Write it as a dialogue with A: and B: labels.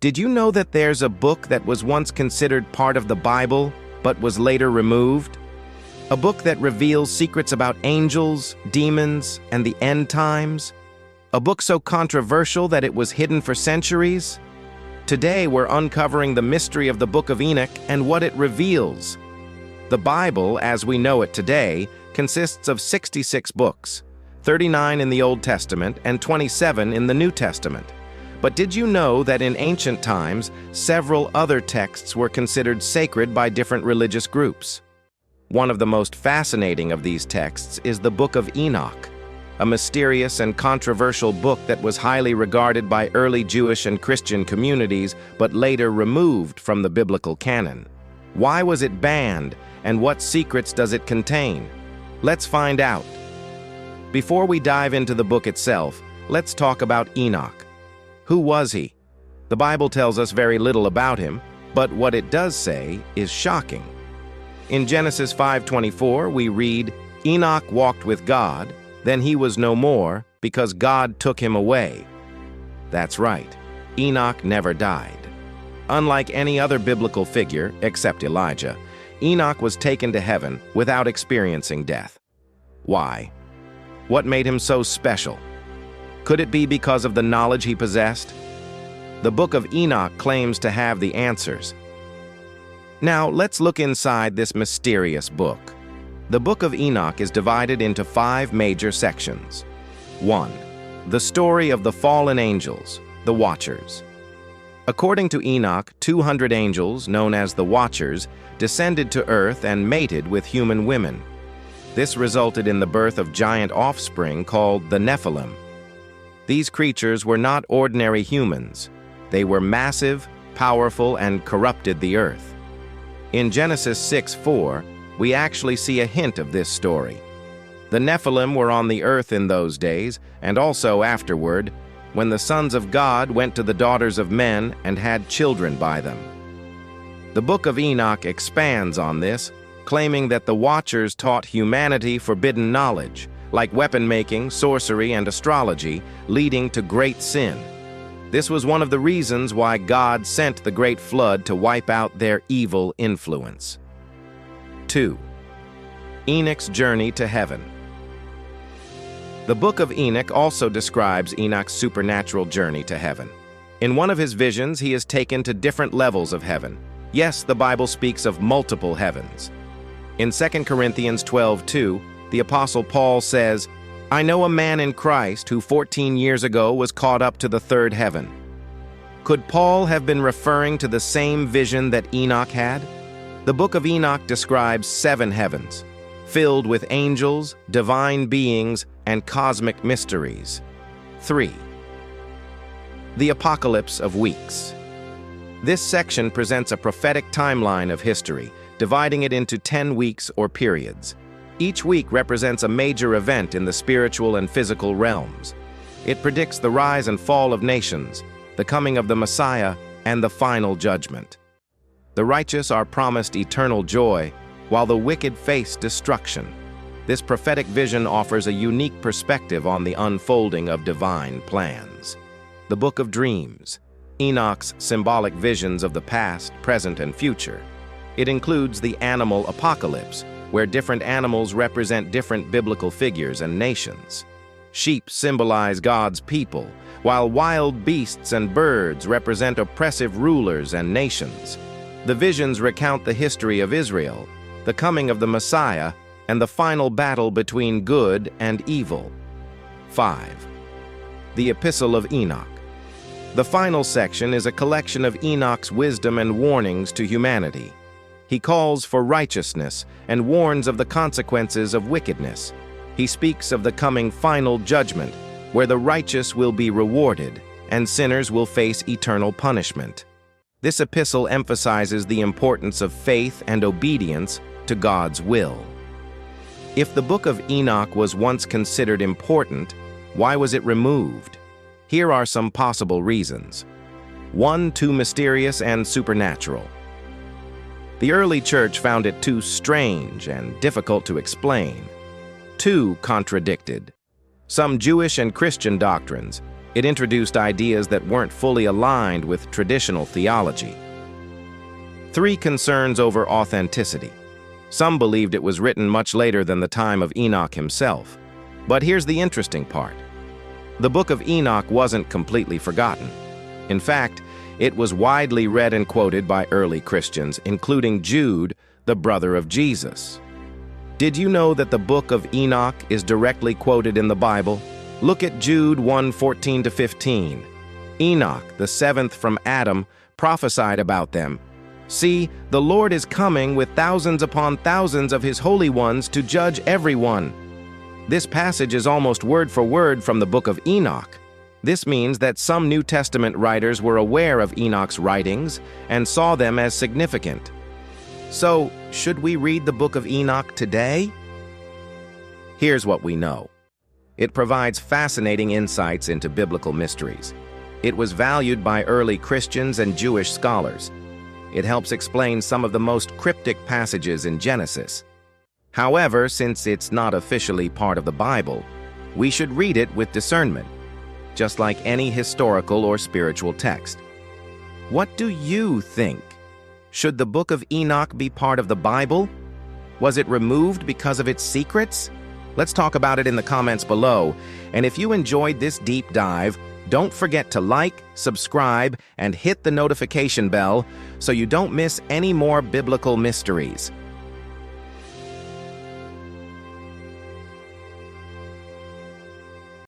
A: Did you know that there's a book that was once considered part of the Bible, but was later removed? A book that reveals secrets about angels, demons, and the end times? A book so controversial that it was hidden for centuries? Today, we're uncovering the mystery of the Book of Enoch and what it reveals. The Bible, as we know it today, consists of 66 books, 39 in the Old Testament and 27 in the New Testament. But did you know that in ancient times, several other texts were considered sacred by different religious groups? One of the most fascinating of these texts is the Book of Enoch, a mysterious and controversial book that was highly regarded by early Jewish and Christian communities, but later removed from the biblical canon. Why was it banned, and what secrets does it contain? Let's find out. Before we dive into the book itself, let's talk about Enoch. Who was he? The Bible tells us very little about him, but what it does say is shocking. In Genesis 5:24, we read, "Enoch walked with God, then he was no more, because God took him away." That's right, Enoch never died. Unlike any other biblical figure, except Elijah, Enoch was taken to heaven without experiencing death. Why? What made him so special? Could it be because of the knowledge he possessed? The Book of Enoch claims to have the answers. Now, let's look inside this mysterious book. The Book of Enoch is divided into 5 major sections. 1. The story of the fallen angels, the Watchers. According to Enoch, 200 angels, known as the Watchers, descended to earth and mated with human women. This resulted in the birth of giant offspring called the Nephilim. These creatures were not ordinary humans. They were massive, powerful, and corrupted the earth. In Genesis 6:4, we actually see a hint of this story. The Nephilim were on the earth in those days, and also afterward, when the sons of God went to the daughters of men and had children by them. The Book of Enoch expands on this, claiming that the Watchers taught humanity forbidden knowledge, like weapon-making, sorcery, and astrology, leading to great sin. This was one of the reasons why God sent the great flood to wipe out their evil influence. 2. Enoch's journey to heaven. The Book of Enoch also describes Enoch's supernatural journey to heaven. In one of his visions, he is taken to different levels of heaven. Yes, the Bible speaks of multiple heavens. In 2 Corinthians 12:2, the Apostle Paul says, "I know a man in Christ who 14 years ago was caught up to the third heaven." Could Paul have been referring to the same vision that Enoch had? The Book of Enoch describes 7 heavens, filled with angels, divine beings, and cosmic mysteries. 3. The Apocalypse of Weeks. This section presents a prophetic timeline of history, dividing it into 10 weeks or periods. Each week represents a major event in the spiritual and physical realms. It predicts the rise and fall of nations, the coming of the Messiah, and the final judgment. The righteous are promised eternal joy, while the wicked face destruction. This prophetic vision offers a unique perspective on the unfolding of divine plans. The Book of Dreams. Enoch's symbolic visions of the past, present, and future. It includes the animal apocalypse, where different animals represent different biblical figures and nations. Sheep symbolize God's people, while wild beasts and birds represent oppressive rulers and nations. The visions recount the history of Israel, the coming of the Messiah, and the final battle between good and evil. 5. The Epistle of Enoch. The final section is a collection of Enoch's wisdom and warnings to humanity. He calls for righteousness and warns of the consequences of wickedness. He speaks of the coming final judgment, where the righteous will be rewarded and sinners will face eternal punishment. This epistle emphasizes the importance of faith and obedience to God's will. If the Book of Enoch was once considered important, why was it removed? Here are some possible reasons. 1. Too mysterious and supernatural. The early church found it too strange and difficult to explain. 2. Contradicted. Some Jewish and Christian doctrines, It introduced ideas that weren't fully aligned with traditional theology. 3 concerns over authenticity. Some believed it was written much later than the time of Enoch himself. But here's the interesting part. The Book of Enoch wasn't completely forgotten. In fact, it was widely read and quoted by early Christians, including Jude, the brother of Jesus. Did you know that the Book of Enoch is directly quoted in the Bible? Look at Jude 1:14-15. Enoch, the 7th from Adam, prophesied about them. See, the Lord is coming with thousands upon thousands of his holy ones to judge everyone. This passage is almost word for word from the Book of Enoch. This means that some New Testament writers were aware of Enoch's writings and saw them as significant. So, should we read the Book of Enoch today? Here's what we know. It provides fascinating insights into biblical mysteries. It was valued by early Christians and Jewish scholars. It helps explain some of the most cryptic passages in Genesis. However, since it's not officially part of the Bible, we should read it with discernment, just like any historical or spiritual text. What do you think? Should the Book of Enoch be part of the Bible? Was it removed because of its secrets? Let's talk about it in the comments below. And if you enjoyed this deep dive, don't forget to like, subscribe, and hit the notification bell so you don't miss any more biblical mysteries.